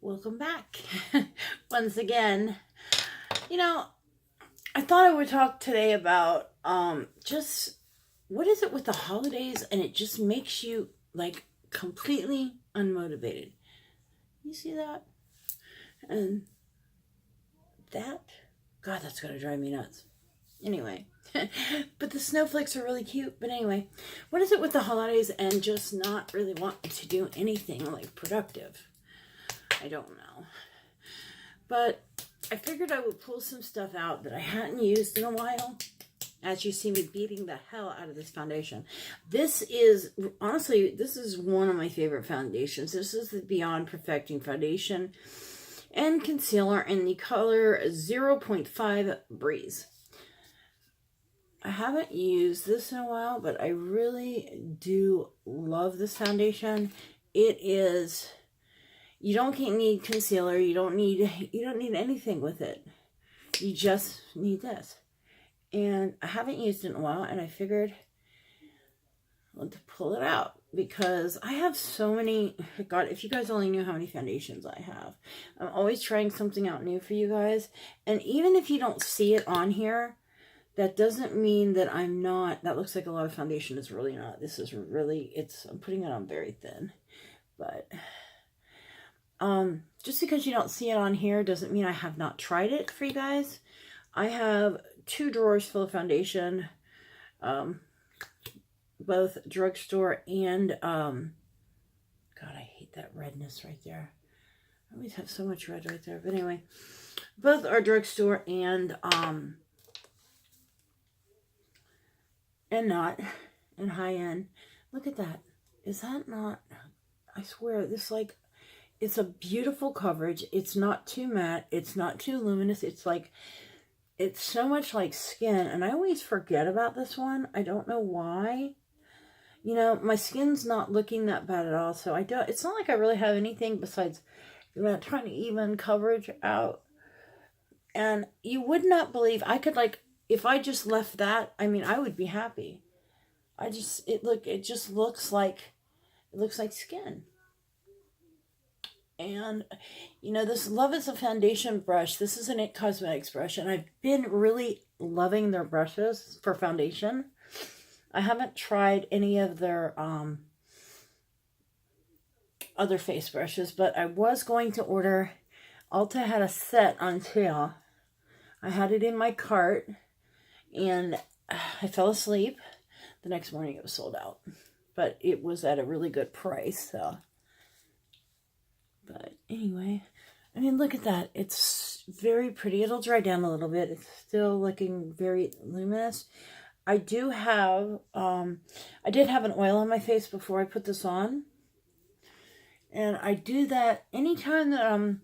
welcome back once again. You know, I thought I would talk today about just what is it with the holidays, and it just makes you like completely unmotivated. You see that? And that, God, that's gonna drive me nuts. Anyway, but the snowflakes are really cute. But anyway, what is it with the holidays and just not really wanting to do anything like productive? I don't know. But I figured I would pull some stuff out that I hadn't used in a while. As you see me beating the hell out of this foundation. This is, honestly, this is one of my favorite foundations. This is the Beyond Perfecting Foundation and Concealer in the color 0.5 Breeze. I haven't used this in a while, but I really do love this foundation. It is, you don't need concealer, you don't need anything with it. You just need this. And I haven't used it in a while, and I figured to pull it out because I have so many. God, if you guys only knew how many foundations I have. I'm always trying something out new for you guys. And even if you don't see it on here, that doesn't mean that I'm not. That looks like a lot of foundation. It's really not. This is really, I'm putting it on very thin. But just because you don't see it on here doesn't mean I have not tried it for you guys. I have 2 drawers full of foundation, both drugstore and, God, I hate that redness right there. I always have so much red right there. But anyway, both are drugstore and not, and high end. Look at that. Is that not, I swear, this like, it's a beautiful coverage. It's not too matte. It's not too luminous. It's like, it's so much like skin, and I always forget about this one. I don't know why. You know, my skin's not looking that bad at all, so it's not like I really have anything besides, trying to even coverage out. And you would not believe, I could like, if I just left that, I mean, I would be happy. It just looks like skin. And, you know, this Love is a Foundation brush. This is an It Cosmetics brush. And I've been really loving their brushes for foundation. I haven't tried any of their other face brushes. But I was going to order. Ulta had a set on sale. I had it in my cart. And I fell asleep. The next morning it was sold out. But it was at a really good price, so... But anyway, I mean, look at that. It's very pretty. It'll dry down a little bit. It's still looking very luminous. I do have, I did have an oil on my face before I put this on. And I do that anytime that I'm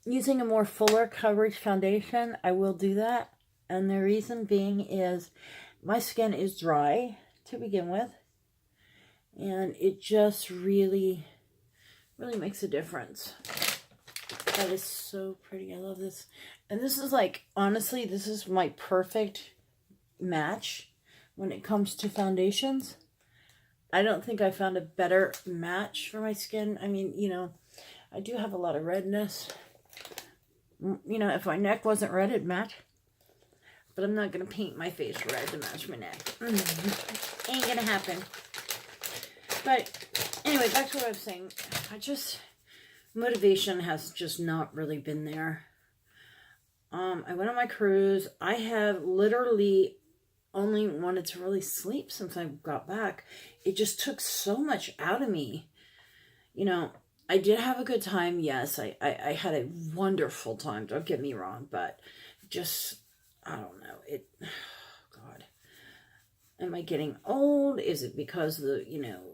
using a more fuller coverage foundation, I will do that. And the reason being is my skin is dry to begin with. And it just really makes a difference. That is so pretty. I love this. And this is like, honestly, this is my perfect match when it comes to foundations. I don't think I found a better match for my skin. I mean, you know, I do have a lot of redness. You know, if my neck wasn't red, it'd match. But I'm not going to paint my face red to match my neck. Ain't going to happen. But anyway, back to what I was saying. Motivation has just not really been there. I went on my cruise. I have literally only wanted to really sleep since I got back. It just took so much out of me. You know, I did have a good time. Yes, I had a wonderful time. Don't get me wrong. But just, I don't know. God. Am I getting old? Is it because of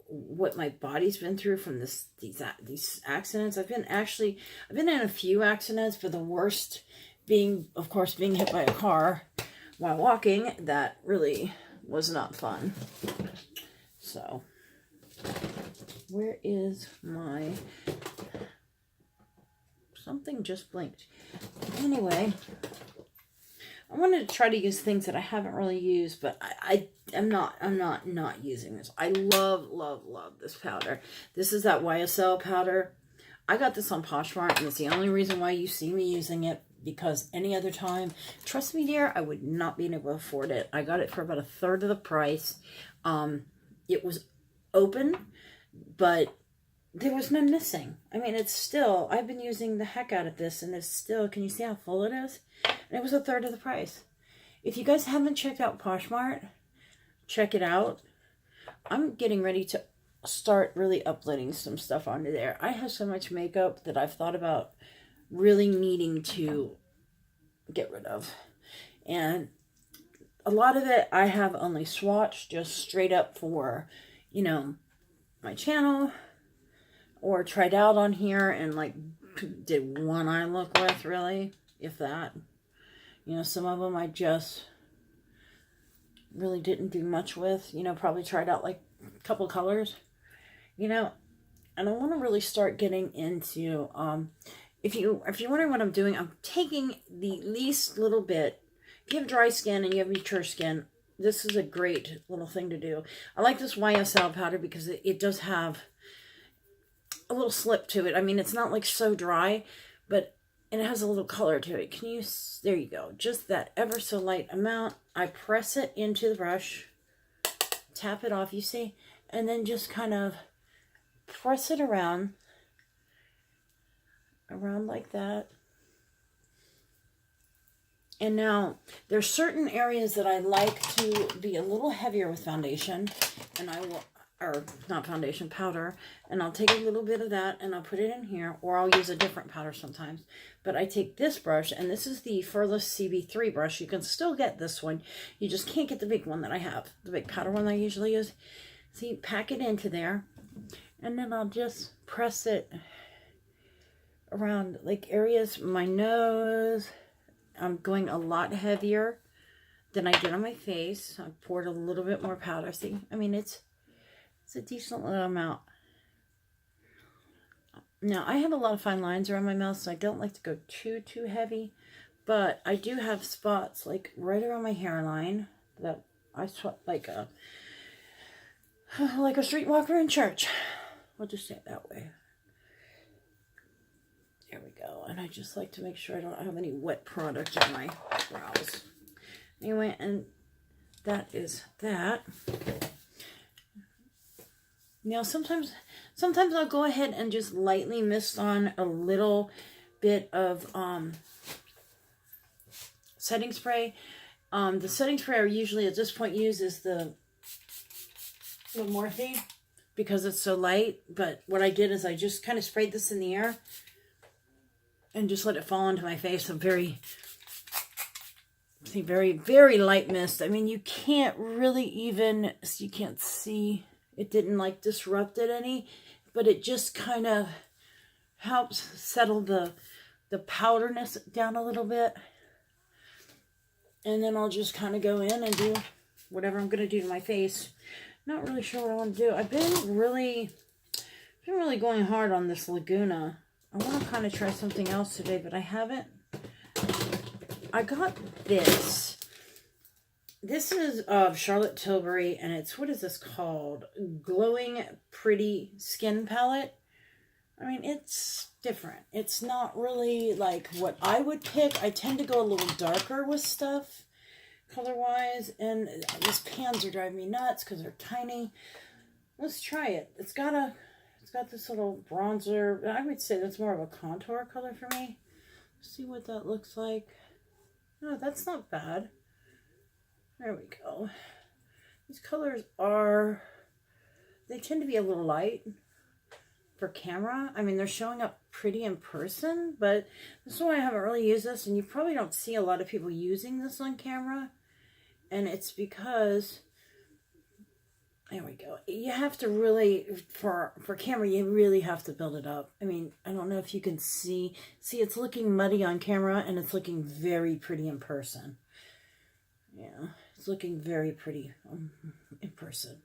what my body's been through from these accidents? I've been in a few accidents, but the worst being, of course, being hit by a car while walking. That really was not fun. So, where is my, something just blinked. Anyway, I wanted to try to use things that I haven't really used, but I'm not using this. I love this powder. This is that YSL powder. I got this on Poshmark, and it's the only reason why you see me using it, because any other time, trust me, dear, I would not be able to afford it. I got it for about 1/3 of the price. It was open, but there was none missing. I mean, it's still, I've been using the heck out of this, and it's still, can you see how full it is? And it was 1/3 of the price. If you guys haven't checked out Poshmark, check it out. I'm getting ready to start really uploading some stuff onto there. I have so much makeup that I've thought about really needing to get rid of. And a lot of it I have only swatched just straight up for, you know, my channel, or tried out on here and like did one eye look with, really, if that. You know, some of them I just really didn't do much with. You know, probably tried out like a couple colors. You know, and I want to really start getting into, if you're wondering what I'm doing, I'm taking the least little bit. If you have dry skin and you have mature skin, this is a great little thing to do. I like this YSL powder because it does have a little slip to it. I mean, it's not like so dry, but and it has a little color to it. Can you, there you go. Just that ever so light amount. I press it into the brush, tap it off, you see, and then just kind of press it around like that. And now there's certain areas that I like to be a little heavier with foundation, and I will, or not foundation, powder, and I'll take a little bit of that and I'll put it in here, or I'll use a different powder sometimes. But I take this brush, and this is the Furless CB3 brush. You can still get this one. You just can't get the big one that I have, the big powder one that I usually use. See, pack it into there, and then I'll just press it around like areas, my nose. I'm going a lot heavier than I did on my face. I poured a little bit more powder. See, I mean, it's a decent little amount. Now, I have a lot of fine lines around my mouth, so I don't like to go too heavy. But I do have spots like right around my hairline that I sweat like a streetwalker in church. We'll just say it that way. There we go. And I just like to make sure I don't have any wet product on my brows. Anyway, and that is that. Now, sometimes I'll go ahead and just lightly mist on a little bit of setting spray. The setting spray I usually at this point use is the Morphe, because it's so light. But what I did is I just kind of sprayed this in the air and just let it fall into my face. A very light mist. I mean, you can't really even, you can't see. It didn't like disrupt it any, but it just kind of helps settle the powderness down a little bit. And then I'll just kind of go in and do whatever I'm going to do to my face. Not really sure what I want to do. I've been really going hard on this Laguna. I want to kind of try something else today, but I haven't. I got this. This is of Charlotte Tilbury, and it's, what is this called? Glowing Pretty Skin Palette. I mean, it's different. It's not really like what I would pick. I tend to go a little darker with stuff, color-wise, and these pans are driving me nuts because they're tiny. Let's try it. It's got this little bronzer. I would say that's more of a contour color for me. Let's see what that looks like. Oh, that's not bad. There we go. These colors they tend to be a little light for camera. I mean, they're showing up pretty in person, but this is why I haven't really used this, and you probably don't see a lot of people using this on camera, and it's because, there we go. You have to really, for camera, you really have to build it up. I mean, I don't know if you can see it's looking muddy on camera, and it's looking very pretty in person. Yeah, it's looking very pretty in person.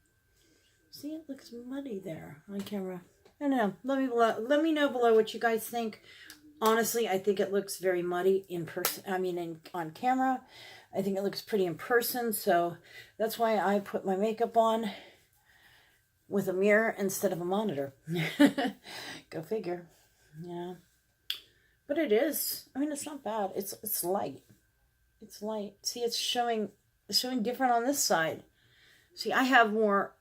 See, it looks muddy there on camera. I don't know. Let me know below what you guys think. Honestly, I think it looks very muddy in person. I mean, on camera. I think it looks pretty in person, so that's why I put my makeup on with a mirror instead of a monitor. Go figure. Yeah. But it is. I mean, it's not bad. It's light. It's light. See, it's showing different on this side. See, I have more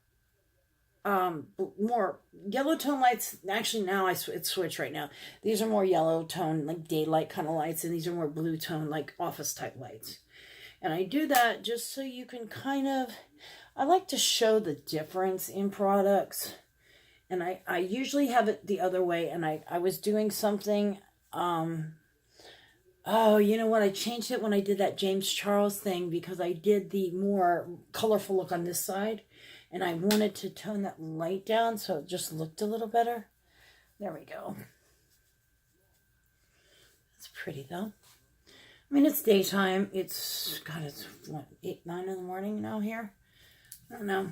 yellow tone lights. Actually, now it's switched right now. These are more yellow tone, like daylight kind of lights, and these are more blue tone, like office type lights. And I do that just so you can kind of, I like to show the difference in products. And I usually have it the other way. And I was doing something, oh, you know what? I changed it when I did that James Charles thing because I did the more colorful look on this side. And I wanted to tone that light down so it just looked a little better. There we go. It's pretty though. I mean, it's daytime. It's, God, it's what, 8, 9 in the morning now here? I don't know.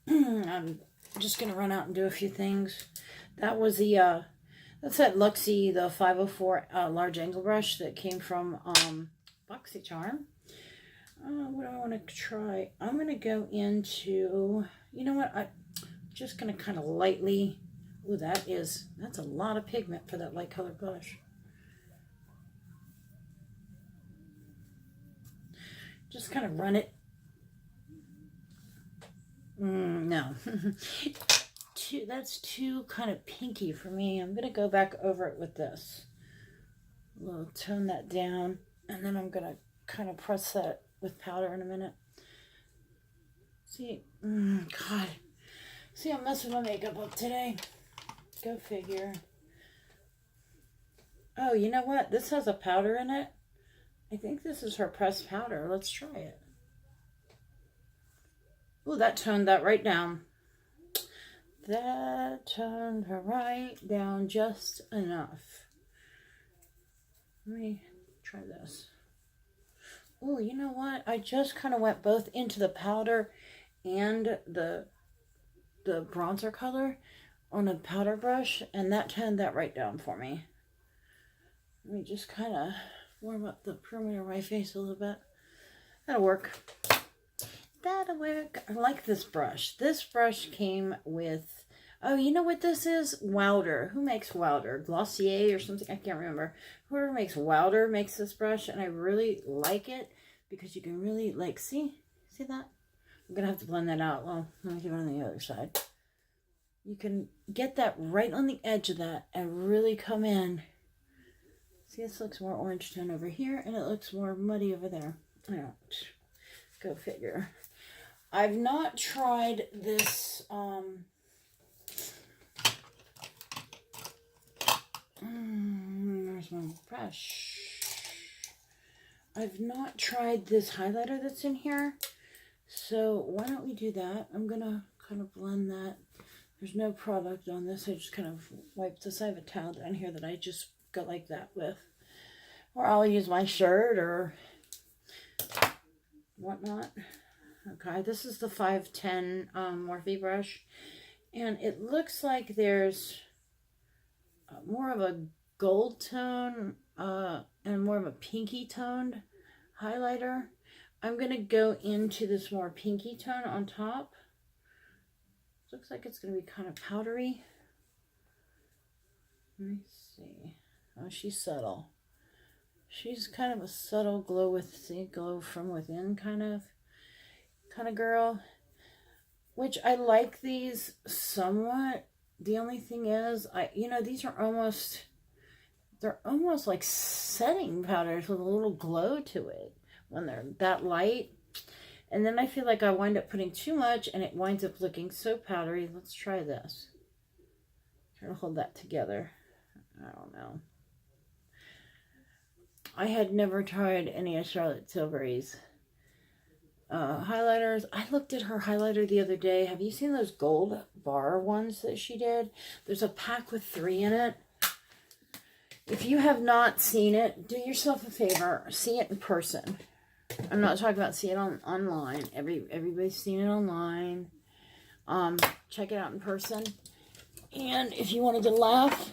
I'm just going to run out and do a few things. That was the, that's that Luxie, the 504 large angle brush that came from BoxyCharm. What do I want to try? I'm going to go into, you know what? I'm just going to kind of lightly, ooh, that's a lot of pigment for that light colored brush. Just kind of run it. No. That's too kind of pinky for me. I'm going to go back over it with this. We'll tone that down. And then I'm going to kind of press that with powder in a minute. See, God. See, I'm messing my makeup up today. Go figure. Oh, you know what? This has a powder in it. I think this is her pressed powder. Let's try it. Oh, that toned that right down. That toned her right down just enough. Let me try this. Oh, you know what? I just kind of went both into the powder and the bronzer color on a powder brush, and that toned that right down for me. Let me just kind of warm up the perimeter of my face a little bit. That'll work. That'll work. I like this brush. This brush came with, oh, you know what this is? Wowder. Who makes Wowder? Glossier or something? I can't remember. Whoever makes Wowder makes this brush, and I really like it because you can really, like, see that? I'm going to have to blend that out. Well, let me do it on the other side. You can get that right on the edge of that and really come in. See, this looks more orange tone over here, and it looks more muddy over there. Yeah, go figure. I've not tried this, where's my brush? I've not tried this highlighter that's in here, so why don't we do that? I'm going to kind of blend that. There's no product on this. I just kind of wiped this. I have a towel down here that I just go like that with. Or I'll use my shirt or whatnot. Okay, this is the 510 Morphe brush. And it looks like there's more of a gold tone and more of a pinky toned highlighter. I'm going to go into this more pinky tone on top. Looks like it's going to be kind of powdery. Let me see. Oh, she's subtle. She's kind of a subtle glow with, see, glow from within kind of girl. Which I like these somewhat. The only thing is, these are they're almost like setting powders with a little glow to it when they're that light. And then I feel like I wind up putting too much and it winds up looking so powdery. Let's try this. Try to hold that together. I don't know. I had never tried any of Charlotte Tilbury's highlighters. I looked at her highlighter the other day. Have you seen those gold bar ones that she did? There's a pack with 3 in it. If you have not seen it, do yourself a favor. See it in person. I'm not talking about see it online. Everybody's seen it online. Check it out in person. And if you want a good laugh,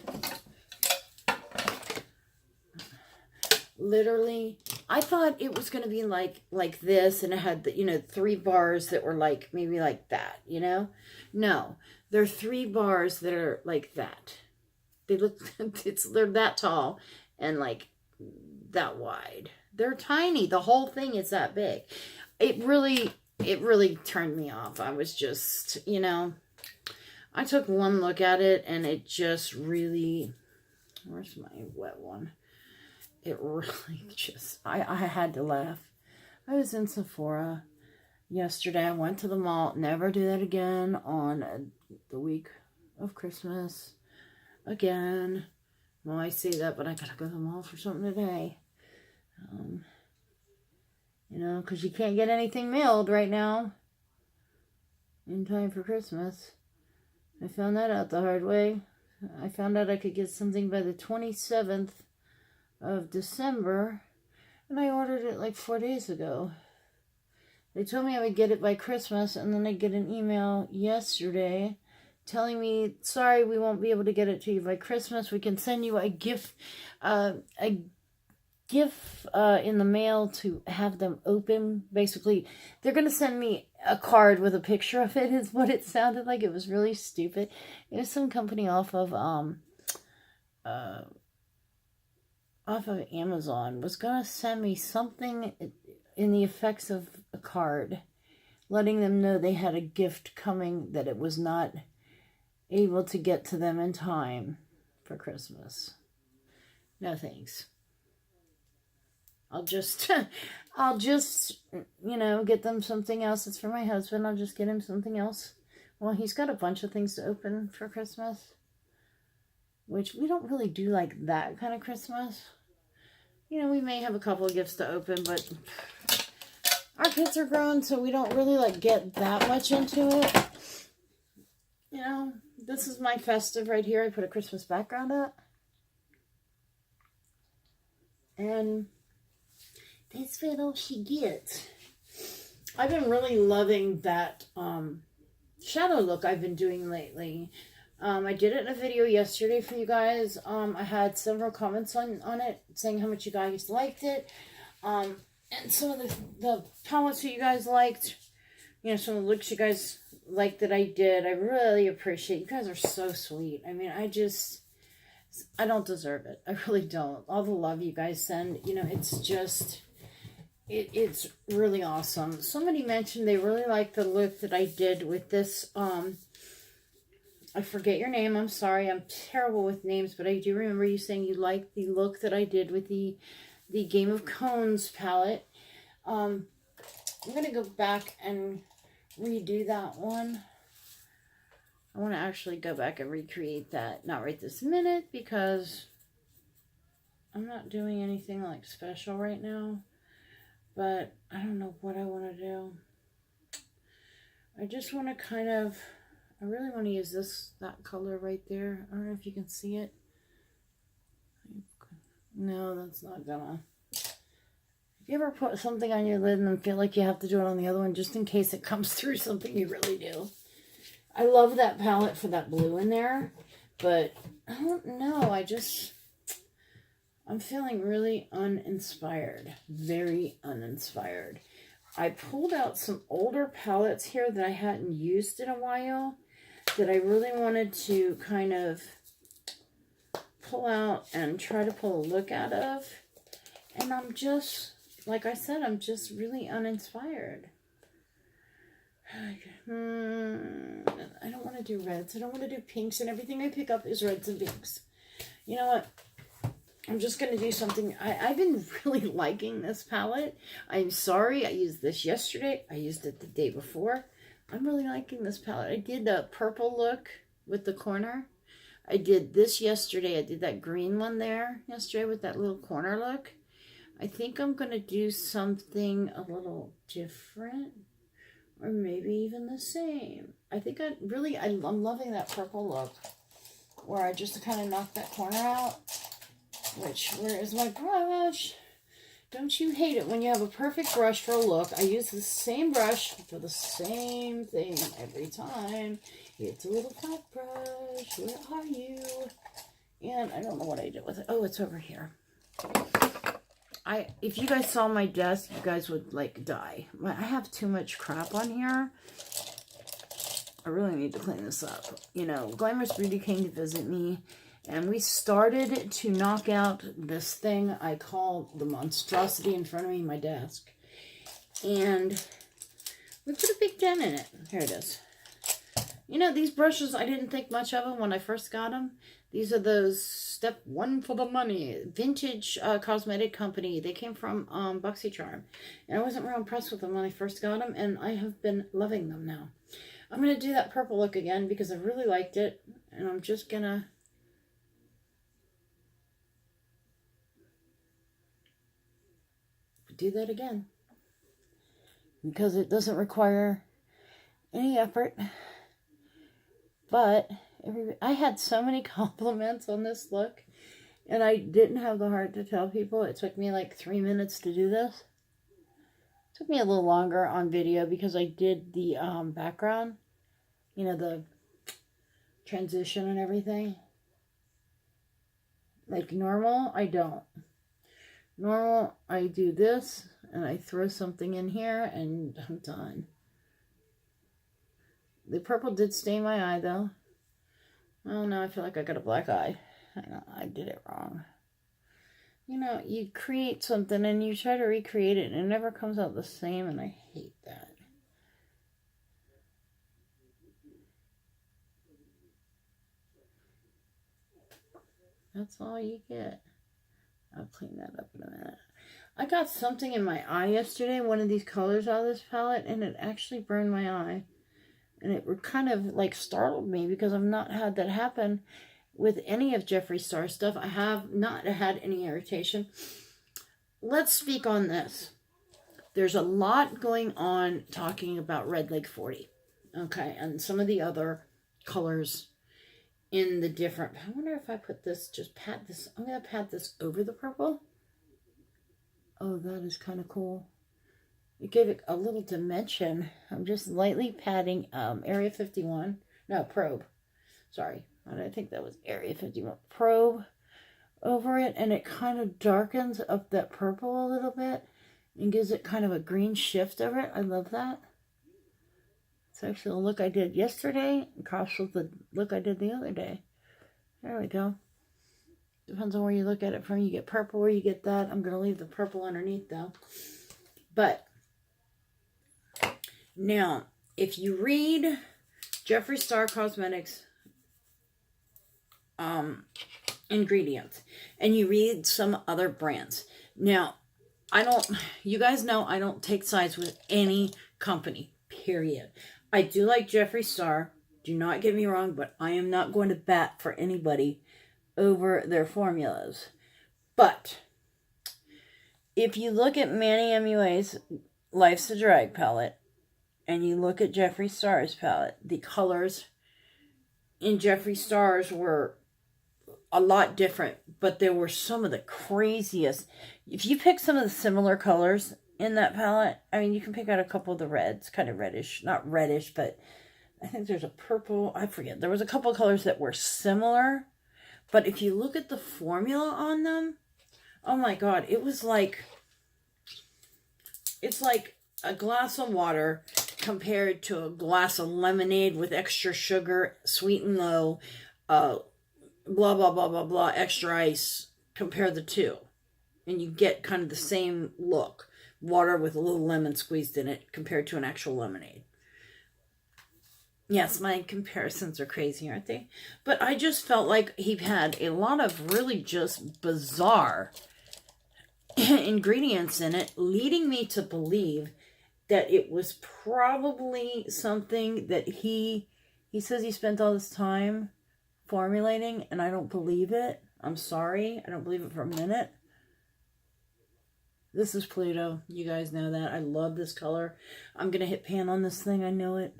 literally, I thought it was going to be like this, and it had the 3 bars that were like maybe like that. No, there are 3 bars that are like that. they're that tall and like that wide. They're tiny. The whole thing is that big. It really turned me off. I was just, I took one look at it and it just really, where's my wet one? It really just, I had to laugh. I was in Sephora yesterday. I went to the mall. Never do that again on the week of Christmas. Again. Well, I say that, but I gotta go to the mall for something today. Because you can't get anything mailed right now in time for Christmas. I found that out the hard way. I found out I could get something by the 27th of December, and I ordered it like 4 days ago. They told me I would get it by Christmas, and then I get an email yesterday telling me, sorry, we won't be able to get it to you by Christmas. We can send you a gift in the mail to have them open. Basically, they're going to send me a card with a picture of it, is what it sounded like. It was really stupid. It was some company off of Amazon was going to send me something in the effects of a card, letting them know they had a gift coming that it was not able to get to them in time for Christmas. No thanks. I'll just, get them something else. It's for my husband. I'll just get him something else. Well, he's got a bunch of things to open for Christmas, which we don't really do like that kind of Christmas. We may have a couple of gifts to open, but our kids are grown, so we don't really get that much into it. This is my festive right here. I put a Christmas background up. And that's what all she gets. I've been really loving that shadow look I've been doing lately. I did it in a video yesterday for you guys. I had several comments on it saying how much you guys liked it. And some of the comments that you guys liked, some of the looks you guys liked that I did, I really appreciate. You guys are so sweet. I mean, I don't deserve it. I really don't. All the love you guys send, it's just, it's really awesome. Somebody mentioned they really liked the look that I did with this, I forget your name. I'm sorry. I'm terrible with names, but I do remember you saying you liked the look that I did with the Game of Cones palette. I'm going to go back and redo that one. I want to actually go back and recreate that. Not right this minute because I'm not doing anything special right now. But I don't know what I want to do. I just want to I really want to use that color right there. I don't know if you can see it. No, that's not gonna. If you ever put something on your lid and then feel like you have to do it on the other one just in case it comes through something, you really do. I love that palette for that blue in there, but I don't know. I'm feeling really uninspired. Very uninspired. I pulled out some older palettes here that I hadn't used in a while that I really wanted to kind of pull out and try to pull a look out of. And I'm just, like I said, I'm just really uninspired. I don't want to do reds. I don't want to do pinks, and everything I pick up is reds and pinks. You know what? I'm just going to do something. I've been really liking this palette. I'm sorry. I used this yesterday. I used it the day before. I'm really liking this palette. I did the purple look with the corner. I did this yesterday. I did that green one there yesterday with that little corner look. I think I'm going to do something a little different. Or maybe even the same. I think I'm loving that purple look. Where I just kind of knocked that corner out. Where is my brush? Don't you hate it when you have a perfect brush for a look? I use the same brush for the same thing every time. It's a little flat brush. Where are you? And I don't know what I did with it. Oh, it's over here. If you guys saw my desk, you guys would die. I have too much crap on here. I really need to clean this up. Glamorous Beauty came to visit me, And we started to knock out this thing I call the monstrosity in front of me, my desk. And we put a big dent in it. Here it is. You know, these brushes, I didn't think much of them when I first got them. These are those Step 1 for the Money. Vintage cosmetic company. They came from BoxyCharm. And I wasn't real impressed with them when I first got them. And I have been loving them now. I'm going to do that purple look again because I really liked it. And I'm just going to... do that again. Because it doesn't require any effort. But I had so many compliments on this look, and I didn't have the heart to tell people. It took me like 3 minutes to do this. It took me a little longer on video because I did the background, you know, the transition and everything. Like normal, I don't. Normal, I do this, and I throw something in here, and I'm done. The purple did stain my eye, though. Oh, no, I feel like I got a black eye. I did it wrong. You know, you create something and you try to recreate it, and it never comes out the same, and I hate that. That's all you get. I'll clean that up in a minute. I got something in my eye yesterday, one of these colors out of this palette, and it actually burned my eye. And it kind of like startled me because I've not had that happen with any of Jeffree Star stuff. I have not had any irritation. Let's speak on this. There's a lot going on talking about Red Lake 40. Okay, and some of the other colors in the different... I wonder if I put this, just pat this... I'm going to pat this over the purple. Oh, that is kind of cool. It gave it a little dimension. I'm just lightly patting Area 51. No, Probe. Sorry. I think that was Area 51. Probe over it. And it kind of darkens up that purple a little bit. And gives it kind of a green shift over it. I love that. It's actually the look I did yesterday. Crossed with the look I did the other day. There we go. Depends on where you look at it from. You get purple where you get that. I'm going to leave the purple underneath though. But... now, if you read Jeffree Star Cosmetics ingredients, and you read some other brands. Now, you guys know I don't take sides with any company, period. I do like Jeffree Star, do not get me wrong, but I am not going to bat for anybody over their formulas. But, if you look at Manny MUA's Life's a Drag palette, and you look at Jeffree Star's palette, the colors in Jeffree Star's were a lot different, but there were some of the craziest. If you pick some of the similar colors in that palette, I mean, you can pick out a couple of the reds, kind of reddish, not reddish, but I think there's a purple, I forget. There was a couple of colors that were similar, but if you look at the formula on them, oh my God, it's like a glass of water compared to a glass of lemonade with extra sugar, sweet and low, blah, blah, blah, blah, blah, extra ice. Compare the two. And you get kind of the same look. Water with a little lemon squeezed in it compared to an actual lemonade. Yes, my comparisons are crazy, aren't they? But I just felt like he had a lot of really just bizarre ingredients in it, leading me to believe that it was probably something that he says he spent all this time formulating, and I don't believe it. I'm sorry. I don't believe it for a minute. This is Pluto. You guys know that. I love this color. I'm going to hit pan on this thing. I know it.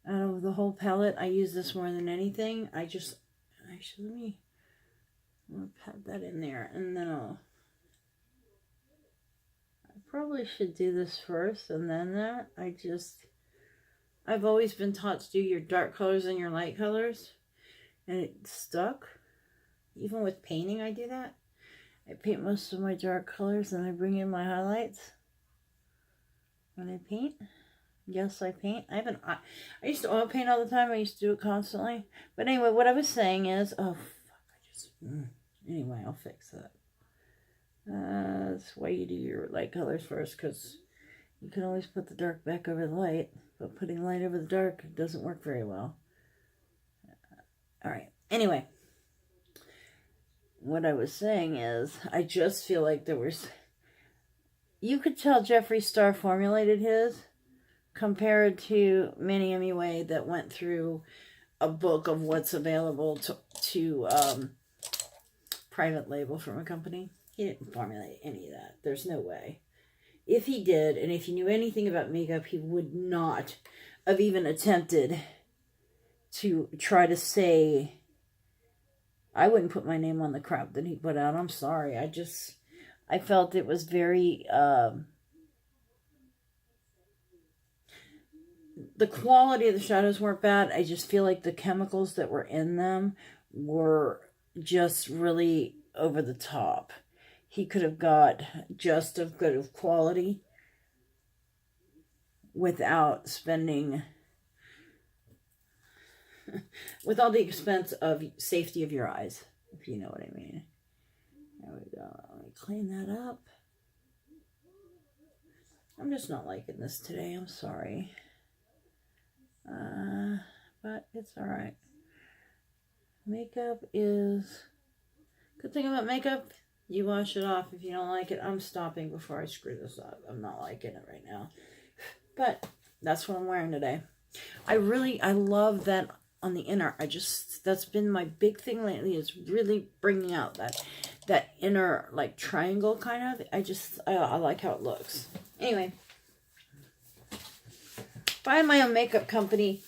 Out of the whole palette, I use this more than anything. Actually, I'm going to pat that in there, and then I probably should do this first and then that. I've always been taught to do your dark colors and your light colors, and it stuck. Even with painting, I do that. I paint most of my dark colors, and I bring in my highlights when I paint. Yes, I paint. I used to oil paint all the time. I used to do it constantly. But anyway, what I was saying is, oh, fuck, anyway, I'll fix that. That's why you do your light colors first, because you can always put the dark back over the light, but putting light over the dark doesn't work very well. All right. Anyway, what I was saying is, I just feel like you could tell Jeffree Star formulated his compared to Manny Hemingway that went through a book of what's available to private label from a company. He didn't formulate any of that. There's no way. If he did, and if he knew anything about makeup, he would not have even attempted to try to say, I wouldn't put my name on the crap that he put out. I'm sorry. I felt it was very, the quality of the shadows weren't bad. I just feel like the chemicals that were in them were just really over the top. He could have got just as good of quality without spending, with all the expense of safety of your eyes, if you know what I mean. There we go. Let me clean that up. I'm just not liking this today. I'm sorry. But it's all right. Makeup is... Good thing about makeup, you wash it off. If you don't like it, I'm stopping before I screw this up. I'm not liking it right now. But that's what I'm wearing today. I love that on the inner. That's been my big thing lately, is really bringing out that inner, like, triangle kind of. I like how it looks. Anyway. If I had my own makeup company,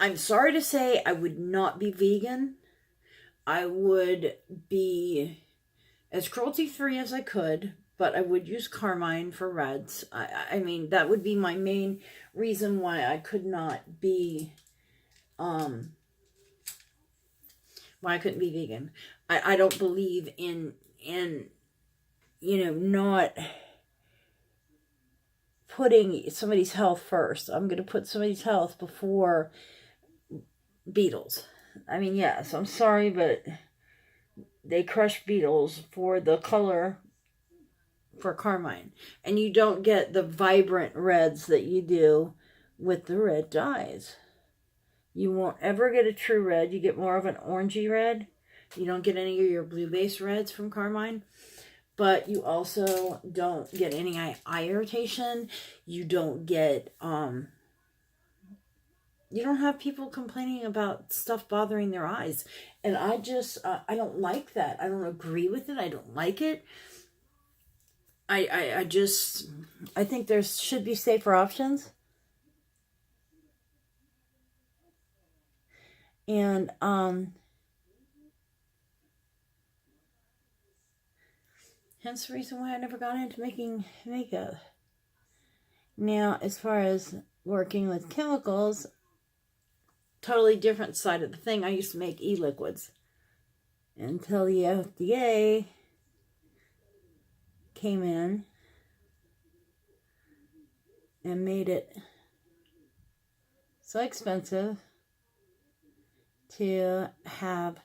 I'm sorry to say I would not be vegan. I would be as cruelty-free as I could, but I would use carmine for reds. I mean, that would be my main reason why I could not be, why I couldn't be vegan. I don't believe in, not putting somebody's health first. I'm going to put somebody's health before beetles. I mean, yes, I'm sorry, but they crush beetles for the color for carmine. And you don't get the vibrant reds that you do with the red dyes. You won't ever get a true red. You get more of an orangey red. You don't get any of your blue-based reds from carmine. But you also don't get any eye irritation. You don't get, you don't have people complaining about stuff bothering their eyes. And I don't like that. I don't agree with it. I don't like it. I think there should be safer options. And, hence the reason why I never got into making makeup. Now, as far as working with chemicals, totally different side of the thing. I used to make e-liquids until the FDA came in and made it so expensive to have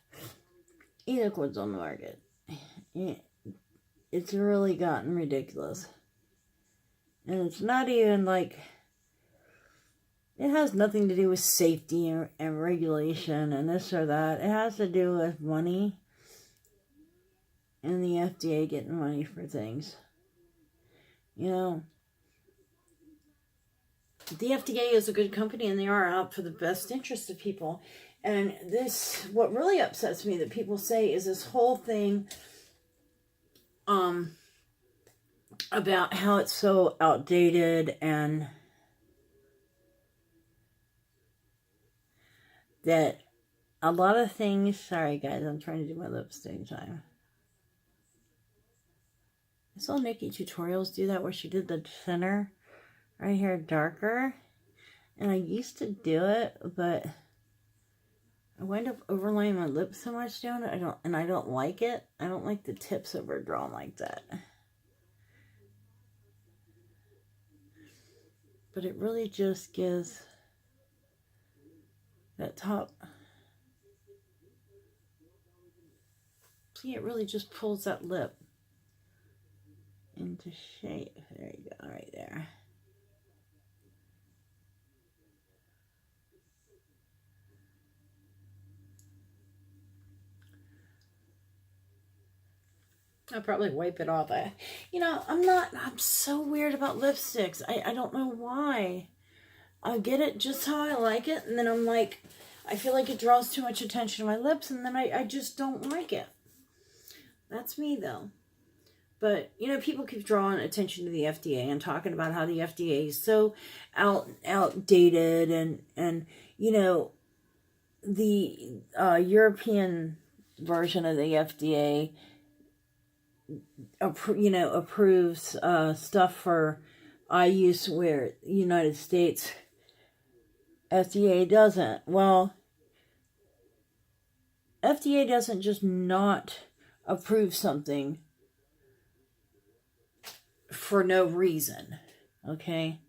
e-liquids on the market. It's really gotten ridiculous. And it's not even like, it has nothing to do with safety and regulation and this or that. It has to do with money and the FDA getting money for things. You know, the FDA is a good company and they are out for the best interest of people. And this, what really upsets me that people say is this whole thing about how it's so outdated and that a lot of things, sorry guys, I'm trying to do my lips at the same time. I saw Nikki Tutorials do that where she did the center right here darker. And I used to do it, but I wind up overlaying my lips so much doing it. I don't like it. I don't like the tips overdrawn like that. But it really just gives that top. See, it really just pulls that lip into shape. There you go, right there. I'll probably wipe it off. I'm so weird about lipsticks. I don't know why. I get it just how I like it, and then I'm like, I feel like it draws too much attention to my lips, and then I just don't like it. That's me, though. But, people keep drawing attention to the FDA and talking about how the FDA is so outdated, and the European version of the FDA approves stuff for eye use where the United States FDA doesn't. Well, FDA doesn't just not approve something for no reason, okay?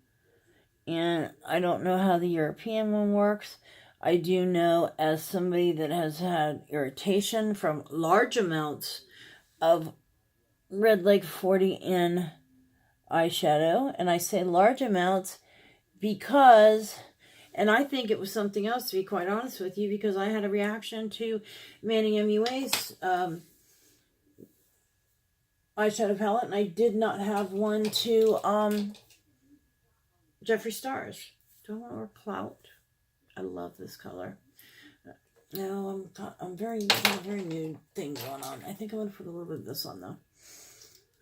And I don't know how the European one works. I do know, as somebody that has had irritation from large amounts of Red Lake 40 in eyeshadow, and I say large amounts because, and I think it was something else, to be quite honest with you, because I had a reaction to Manny MUA's eyeshadow palette, and I did not have one to Jeffree Star's. Do I want to wear Clout? I love this color. No, I'm very nude thing going on. I think I'm gonna put a little bit of this on though.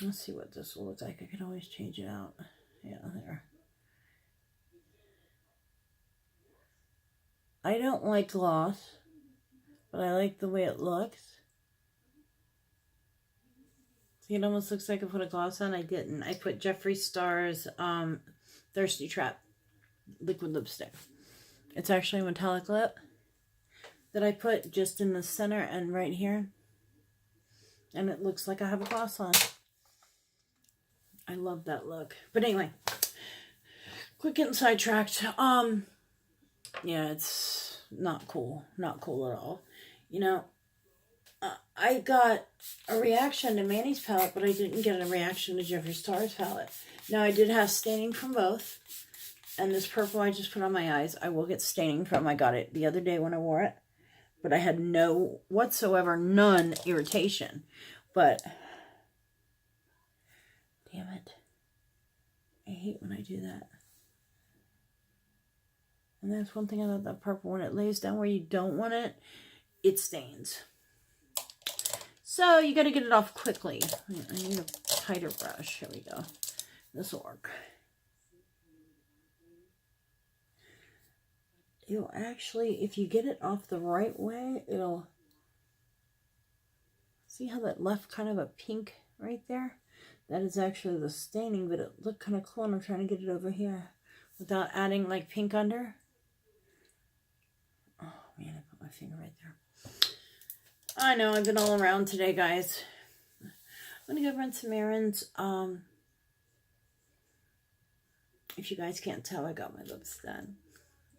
Let's see what this will look like. I can always change it out. Yeah, there. I don't like gloss, but I like the way it looks. See, it almost looks like I put a gloss on. I didn't. I put Jeffree Star's Thirsty Trap liquid lipstick. It's actually a metallic lip that I put just in the center and right here. And it looks like I have a gloss on. I love that look. But anyway, quit getting sidetracked. Yeah, it's not cool. Not cool at all. I got a reaction to Manny's palette, but I didn't get a reaction to Jeffree Star's palette. Now, I did have staining from both. And this purple I just put on my eyes, I will get staining from. I got it the other day when I wore it. But I had none irritation. But, damn it. I hate when I do that. And that's one thing about that purple. When it lays down where you don't want it, it stains. So, you got to get it off quickly. I need a tighter brush. Here we go. This will work. It'll actually, if you get it off the right way, it'll... See how that left kind of a pink right there? That is actually the staining, but it looked kind of cool, and I'm trying to get it over here without adding like pink under. Oh man, I put my finger right there. I know, I've been all around today, guys. I'm gonna go run some errands. If you guys can't tell, I got my lips done.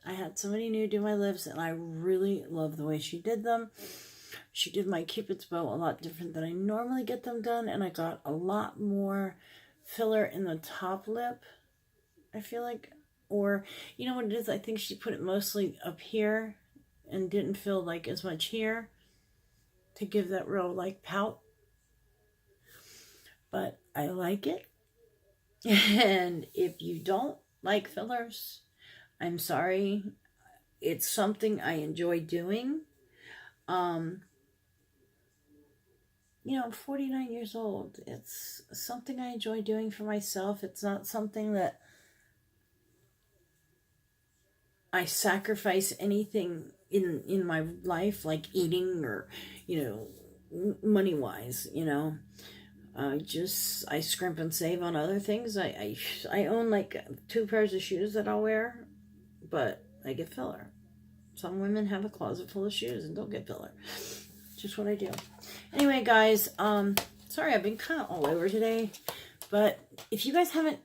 I had somebody new do my lips, and I really love the way she did them. She did my Cupid's bow a lot different than I normally get them done, and I got a lot more filler in the top lip, I feel like. Or, you know what it is? I think she put it mostly up here and didn't feel like as much here to give that real, like, pout. But I like it. And if you don't like fillers, I'm sorry. It's something I enjoy doing. I'm 49 years old. It's something I enjoy doing for myself. It's not something that I sacrifice anything in my life, like eating or, money-wise, I scrimp and save on other things. I own like 2 pairs of shoes that I'll wear, but I get filler. Some women have a closet full of shoes and don't get filler. Just what I do. Anyway, guys, sorry I've been kind of all over today, but if you guys haven't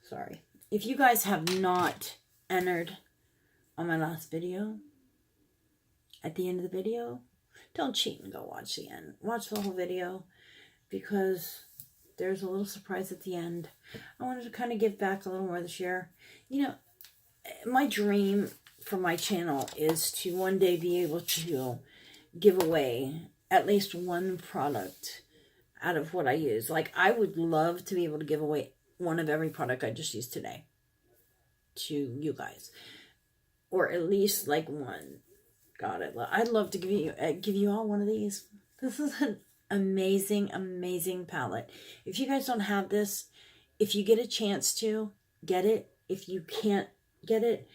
Sorry. If you guys have not entered on my last video, at the end of the video, don't cheat and go watch the end. Watch the whole video, because there's a little surprise at the end. I wanted to kind of give back a little more this year. You know, my dream for my channel is to one day be able to give away at least one product out of what I use. Like, I would love to be able to give away one of every product I just used today to you guys, or at least like one. God, I'd love to give you all one of these. This is an amazing, amazing palette. If you guys don't have this, if you get a chance to, get it. If you can't get it,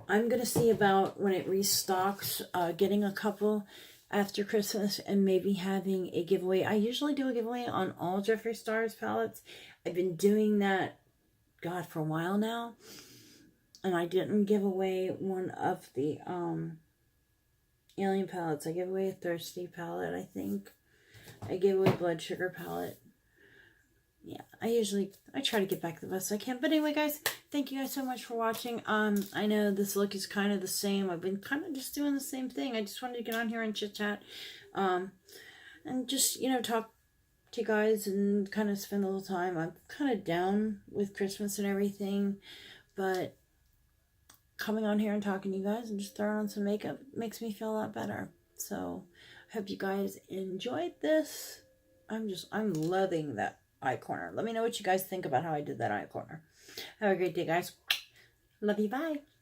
I'm going to see about when it restocks, getting a couple after Christmas and maybe having a giveaway. I usually do a giveaway on all Jeffree Star's palettes. I've been doing that, God, for a while now. And I didn't give away one of the Alien palettes. I gave away a Thirsty palette, I think. I gave away Blood Sugar palette. Yeah, I try to get back the best I can. But anyway, guys, thank you guys so much for watching. I know this look is kind of the same. I've been kind of just doing the same thing. I just wanted to get on here and chit chat. And just, you know, talk to you guys and kind of spend a little time. I'm kind of down with Christmas and everything. But coming on here and talking to you guys and just throwing on some makeup makes me feel a lot better. So I hope you guys enjoyed this. I'm loving that eye corner. Let me know what you guys think about how I did that eye corner. Have a great day, guys. Love you. Bye.